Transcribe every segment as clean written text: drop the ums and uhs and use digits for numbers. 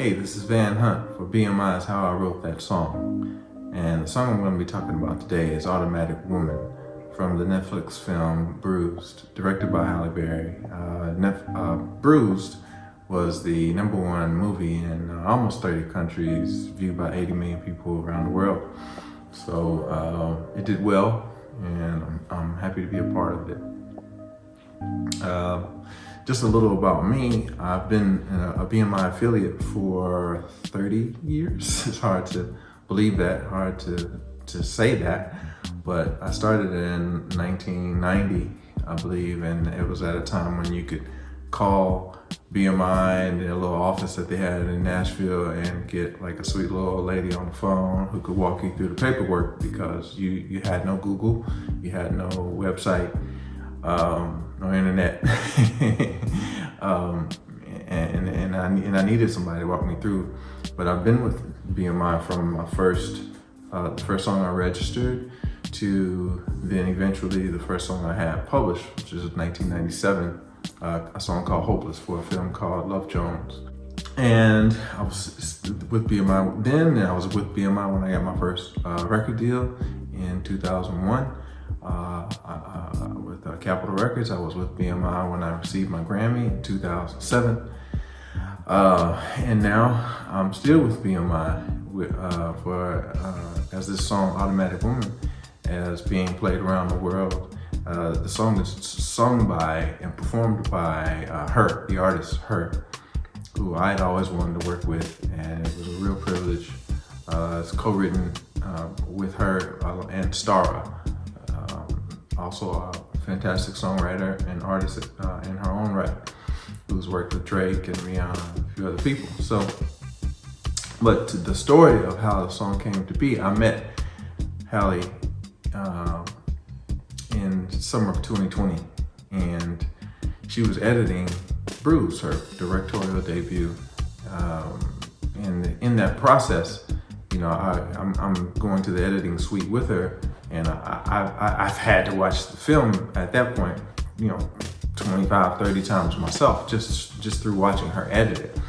Hey, this is Van Hunt for BMI is How I Wrote That Song. And the song I'm going to be talking about today is Automatic Woman from the Netflix film Bruised, directed by Halle Berry. Bruised was the #1 movie in almost 30 countries, viewed by 80 million people around the world. So it did well, and I'm happy to be a part of it. Just a little about me. I've been a BMI affiliate for 30 years. It's hard to believe that, hard to say that, but I started in 1990, I believe, and it was at a time when you could call BMI in their little office that they had in Nashville and get like a sweet little old lady on the phone who could walk you through the paperwork, because you had no Google, you had no website, no internet, and I needed somebody to walk me through. But I've been with BMI from my the first song I registered to then eventually the first song I had published, which is 1997, a song called Hopeless for a film called Love Jones. And I was with BMI then, and I was with BMI when I got my first record deal in 2001. With Capitol Records. I was with BMI when I received my Grammy in 2007. And now I'm still with BMI as this song Automatic Woman is being played around the world. The song is sung by and performed by H.E.R, the artist H.E.R, who I had always wanted to work with, and it was a real privilege. It's co-written with her and Stara, also a fantastic songwriter and artist in her own right, who's worked with Drake and Rihanna and a few other people. So, but to the story of how the song came to be, I met Halle in summer of 2020, and she was editing Bruised, her directorial debut. And in that process, you know, I'm going to the editing suite with her, and I've had to watch the film at that point, you know, 25, 30 times myself, just through watching her edit it.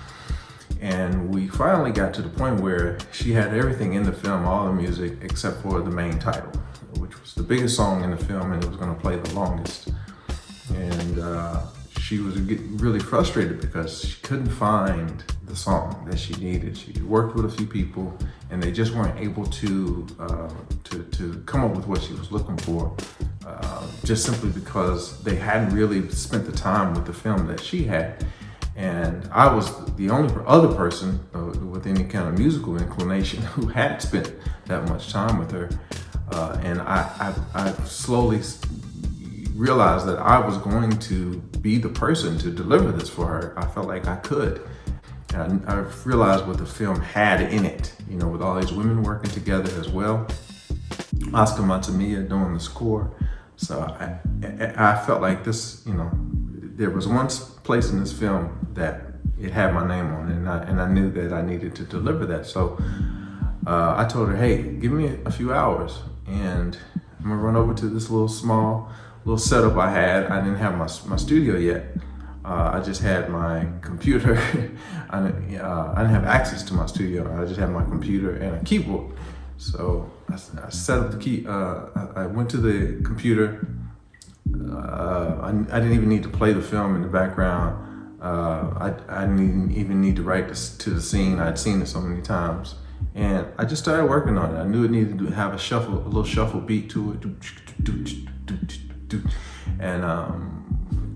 And we finally got to the point where she had everything in the film, all the music, except for the main title, which was the biggest song in the film, and it was gonna play the longest. And she was getting really frustrated because she couldn't find the song that she needed. She worked with a few people, and they just weren't able to come up with what she was looking for, just simply because they hadn't really spent the time with the film that she had. And I was the only other person with any kind of musical inclination who had spent that much time with her. And I slowly realized that I was going to be the person to deliver this for her. I felt like I could. And I realized what the film had in it, you know, with all these women working together as well. Oscar Matamia doing the score. So I felt like this, you know, there was one place in this film that it had my name on it, and I knew that I needed to deliver that. So I told her, hey, give me a few hours, and I'm gonna run over to this little setup I had. I didn't have my studio yet. I just had my computer. I didn't have access to my studio. I just had my computer and a keyboard. So I set up the key. I went to the computer. I didn't even need to play the film in the background. I didn't even need to write this to the scene. I'd seen it so many times. And I just started working on it. I knew it needed to have a little shuffle beat to it. And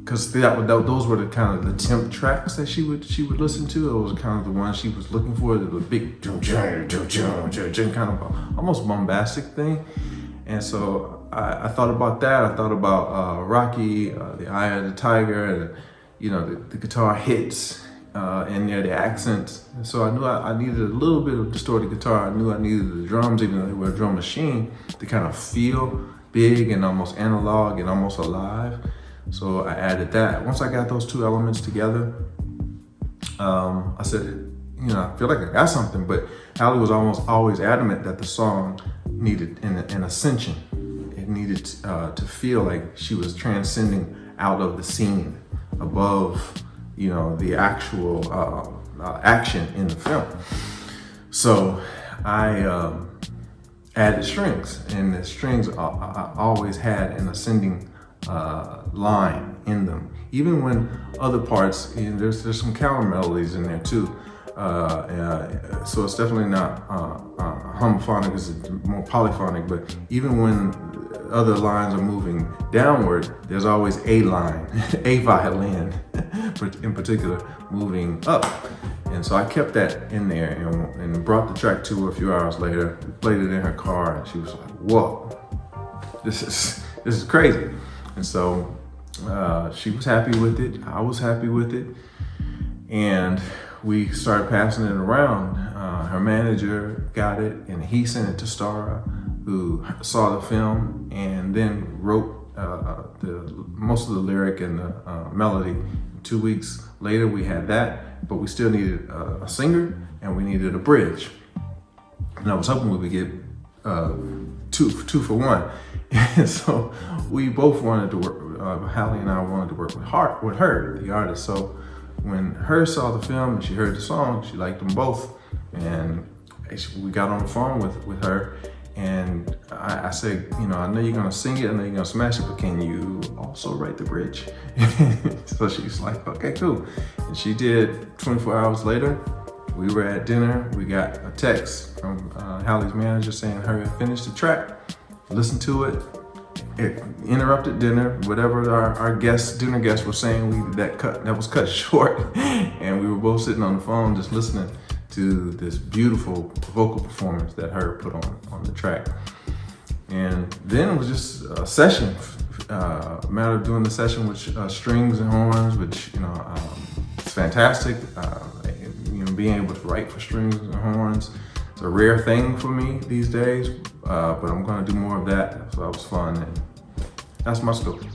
because those were the kind of the temp tracks that she would listen to. Those were kind of the ones she was looking for, the big kind of almost bombastic thing. And so I thought about that. I thought about Rocky, the Eye of the Tiger, you know, the guitar hits and the accents. And so I knew I needed a little bit of distorted guitar. I knew I needed the drums, even though they were a drum machine, to kind of feel big and almost analog and almost alive. So I added that. Once I got those two elements together, I said, you know, I feel like I got something. But Halle was always adamant that the song needed an ascension. It needed to feel like she was transcending out of the scene, above, you know, the actual action in the film. So I added strings, and the strings I always had an ascending line in them. Even when other parts, there's some counter melodies in there too. So it's definitely not homophonic, it's more polyphonic, but even when other lines are moving downward, there's always a line, a violin in particular, moving up. And so I kept that in there and brought the track to her a few hours later, played it in her car, and she was like, whoa, this is crazy. And so she was happy with it, I was happy with it, and we started passing it around. Her manager got it, and he sent it to Stara, who saw the film and then wrote most of the lyric and the melody. 2 weeks later, we had that, but we still needed a singer and we needed a bridge. And I was hoping we would get two for one. And so we both wanted to work, Hallie and I wanted to work with her, the artist. So when H.E.R saw the film and she heard the song, she liked them both. And we got on the phone with her, and I said, I know you're gonna sing it, I know you're gonna smash it, but can you also write the bridge? So she's like, okay, cool. And she did. 24 hours later, we were at dinner, we got a text from Hallie's manager saying H.E.R had finished the track, listened to it. It interrupted dinner, whatever our dinner guests were saying, that was cut short. And we were both sitting on the phone just listening to this beautiful vocal performance that H.E.R put on the track. And then it was just a session, a matter of doing the session with strings and horns, which, it's fantastic. Being able to write for strings and horns, it's a rare thing for me these days, but I'm gonna do more of that, so that was fun, and that's my story.